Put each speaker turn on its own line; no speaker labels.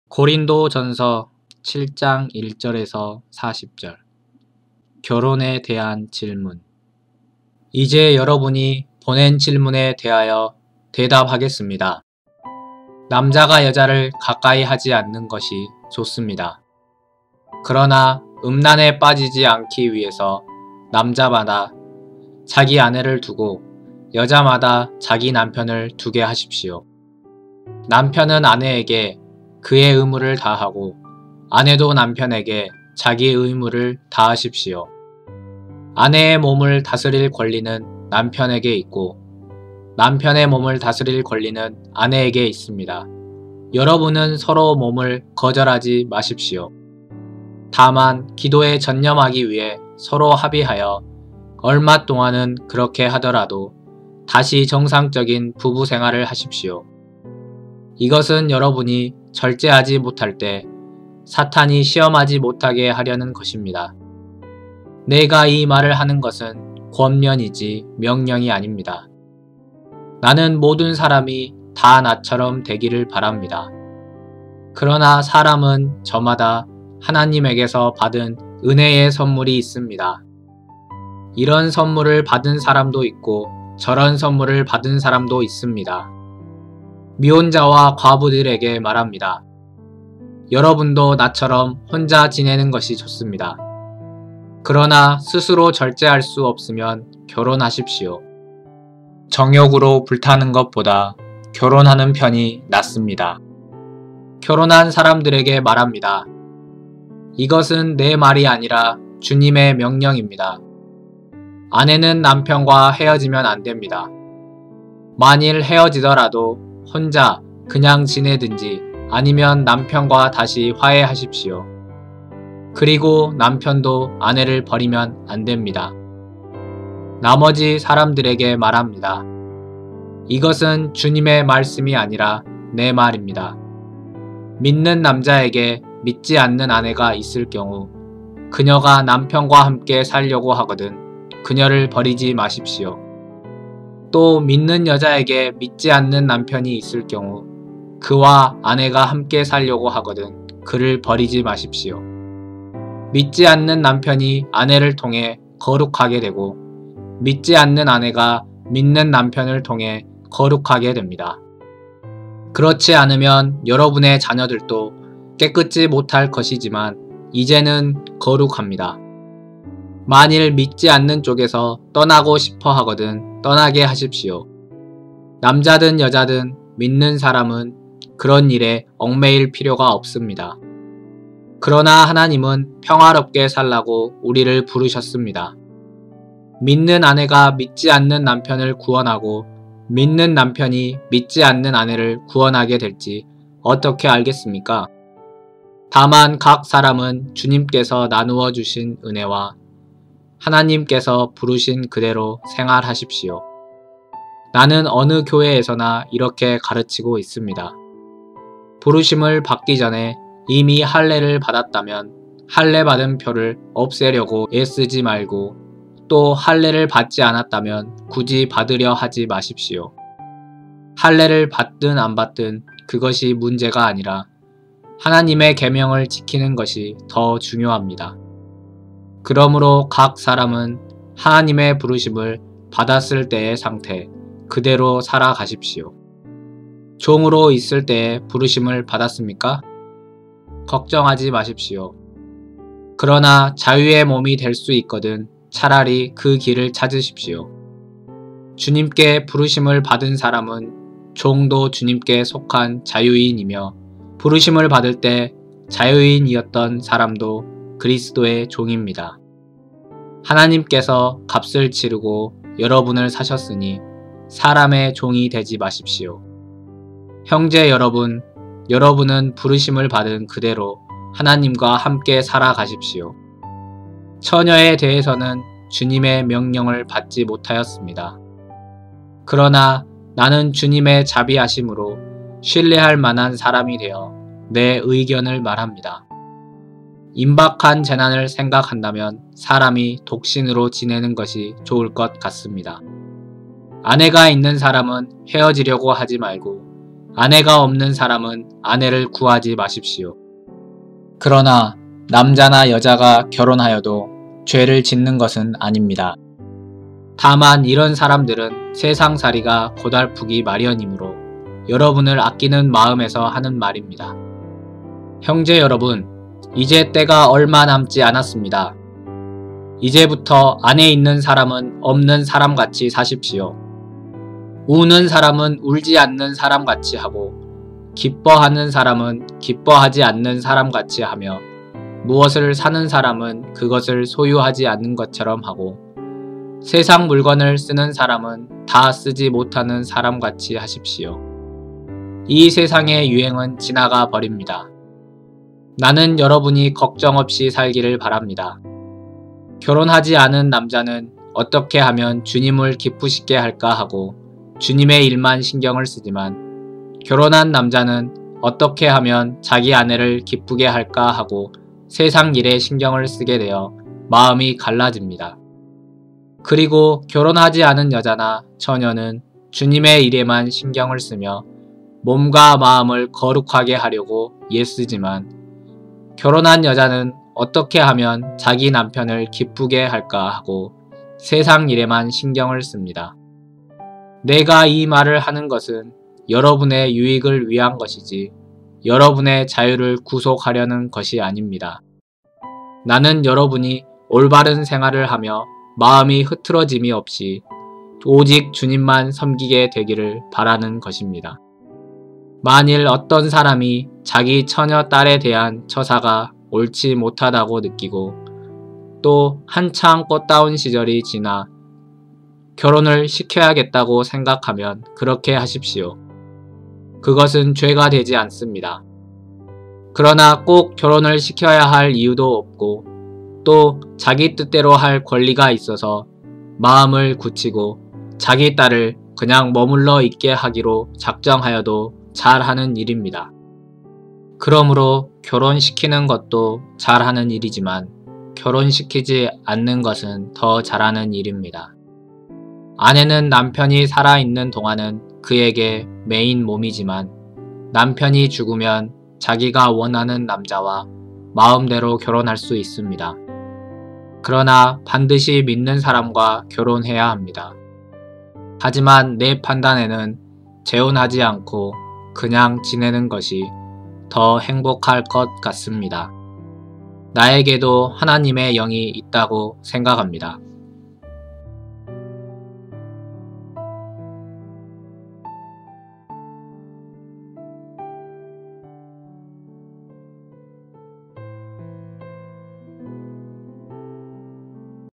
고린도전서 7장 1절에서 40절. 결혼에 대한 질문. 이제 여러분이 보낸 질문에 대하여 대답하겠습니다. 남자가 여자를 가까이 하지 않는 것이 좋습니다. 그러나 음란에 빠지지 않기 위해서 남자마다 자기 아내를 두고 여자마다 자기 남편을 두게 하십시오. 남편은 아내에게 그의 의무를 다하고 아내도 남편에게 자기 의무를 다하십시오. 아내의 몸을 다스릴 권리는 남편에게 있고 남편의 몸을 다스릴 권리는 아내에게 있습니다. 여러분은 서로 몸을 거절하지 마십시오. 다만 기도에 전념하기 위해 서로 합의하여 얼마 동안은 그렇게 하더라도 다시 정상적인 부부 생활을 하십시오. 이것은 여러분이 절제하지 못할 때 사탄이 시험하지 못하게 하려는 것입니다. 내가 이 말을 하는 것은 권면이지 명령이 아닙니다. 나는 모든 사람이 다 나처럼 되기를 바랍니다. 그러나 사람은 저마다 하나님에게서 받은 은혜의 선물이 있습니다. 이런 선물을 받은 사람도 있고 저런 선물을 받은 사람도 있습니다. 미혼자와 과부들에게 말합니다. 여러분도 나처럼 혼자 지내는 것이 좋습니다. 그러나 스스로 절제할 수 없으면 결혼하십시오. 정욕으로 불타는 것보다 결혼하는 편이 낫습니다. 결혼한 사람들에게 말합니다. 이것은 내 말이 아니라 주님의 명령입니다. 아내는 남편과 헤어지면 안 됩니다. 만일 헤어지더라도 혼자 그냥 지내든지 아니면 남편과 다시 화해하십시오. 그리고 남편도 아내를 버리면 안 됩니다. 나머지 사람들에게 말합니다. 이것은 주님의 말씀이 아니라 내 말입니다. 믿는 남자에게 믿지 않는 아내가 있을 경우 그녀가 남편과 함께 살려고 하거든 그녀를 버리지 마십시오. 또 믿는 여자에게 믿지 않는 남편이 있을 경우 그와 아내가 함께 살려고 하거든 그를 버리지 마십시오. 믿지 않는 남편이 아내를 통해 거룩하게 되고 믿지 않는 아내가 믿는 남편을 통해 거룩하게 됩니다. 그렇지 않으면 여러분의 자녀들도 깨끗이 못할 것이지만 이제는 거룩합니다. 만일 믿지 않는 쪽에서 떠나고 싶어 하거든 떠나게 하십시오. 남자든 여자든 믿는 사람은 그런 일에 얽매일 필요가 없습니다. 그러나 하나님은 평화롭게 살라고 우리를 부르셨습니다. 믿는 아내가 믿지 않는 남편을 구원하고 믿는 남편이 믿지 않는 아내를 구원하게 될지 어떻게 알겠습니까? 다만 각 사람은 주님께서 나누어 주신 은혜와 하나님께서 부르신 그대로 생활하십시오. 나는 어느 교회에서나 이렇게 가르치고 있습니다. 부르심을 받기 전에 이미 할례를 받았다면 할례 받은 표를 없애려고 애쓰지 말고 또 할례를 받지 않았다면 굳이 받으려 하지 마십시오. 할례를 받든 안 받든 그것이 문제가 아니라 하나님의 계명을 지키는 것이 더 중요합니다. 그러므로 각 사람은 하나님의 부르심을 받았을 때의 상태 그대로 살아가십시오. 종으로 있을 때의 부르심을 받았습니까? 걱정하지 마십시오. 그러나 자유의 몸이 될 수 있거든 차라리 그 길을 찾으십시오. 주님께 부르심을 받은 사람은 종도 주님께 속한 자유인이며 부르심을 받을 때 자유인이었던 사람도 그리스도의 종입니다. 하나님께서 값을 치르고 여러분을 사셨으니 사람의 종이 되지 마십시오. 형제 여러분, 여러분은 부르심을 받은 그대로 하나님과 함께 살아가십시오. 처녀에 대해서는 주님의 명령을 받지 못하였습니다. 그러나 나는 주님의 자비하심으로 신뢰할 만한 사람이 되어 내 의견을 말합니다. 임박한 재난을 생각한다면 사람이 독신으로 지내는 것이 좋을 것 같습니다. 아내가 있는 사람은 헤어지려고 하지 말고 아내가 없는 사람은 아내를 구하지 마십시오. 그러나 남자나 여자가 결혼하여도 죄를 짓는 것은 아닙니다. 다만 이런 사람들은 세상살이가 고달프기 마련이므로 여러분을 아끼는 마음에서 하는 말입니다. 형제 여러분, 이제 때가 얼마 남지 않았습니다. 이제부터 안에 있는 사람은 없는 사람같이 사십시오. 우는 사람은 울지 않는 사람같이 하고 기뻐하는 사람은 기뻐하지 않는 사람같이 하며 무엇을 사는 사람은 그것을 소유하지 않는 것처럼 하고 세상 물건을 쓰는 사람은 다 쓰지 못하는 사람같이 하십시오. 이 세상의 유행은 지나가 버립니다. 나는 여러분이 걱정 없이 살기를 바랍니다. 결혼하지 않은 남자는 어떻게 하면 주님을 기쁘시게 할까 하고 주님의 일만 신경을 쓰지만 결혼한 남자는 어떻게 하면 자기 아내를 기쁘게 할까 하고 세상 일에 신경을 쓰게 되어 마음이 갈라집니다. 그리고 결혼하지 않은 여자나 처녀는 주님의 일에만 신경을 쓰며 몸과 마음을 거룩하게 하려고 애쓰지만 결혼한 여자는 어떻게 하면 자기 남편을 기쁘게 할까 하고 세상 일에만 신경을 씁니다. 내가 이 말을 하는 것은 여러분의 유익을 위한 것이지 여러분의 자유를 구속하려는 것이 아닙니다. 나는 여러분이 올바른 생활을 하며 마음이 흐트러짐이 없이 오직 주님만 섬기게 되기를 바라는 것입니다. 만일 어떤 사람이 자기 처녀 딸에 대한 처사가 옳지 못하다고 느끼고 또 한창 꽃다운 시절이 지나 결혼을 시켜야겠다고 생각하면 그렇게 하십시오. 그것은 죄가 되지 않습니다. 그러나 꼭 결혼을 시켜야 할 이유도 없고 또 자기 뜻대로 할 권리가 있어서 마음을 굳히고 자기 딸을 그냥 머물러 있게 하기로 작정하여도 잘하는 일입니다. 그러므로 결혼시키는 것도 잘하는 일이지만 결혼시키지 않는 것은 더 잘하는 일입니다. 아내는 남편이 살아있는 동안은 그에게 메인 몸이지만 남편이 죽으면 자기가 원하는 남자와 마음대로 결혼할 수 있습니다. 그러나 반드시 믿는 사람과 결혼해야 합니다. 하지만 내 판단에는 재혼하지 않고 그냥 지내는 것이 더 행복할 것 같습니다. 나에게도 하나님의 영이 있다고 생각합니다.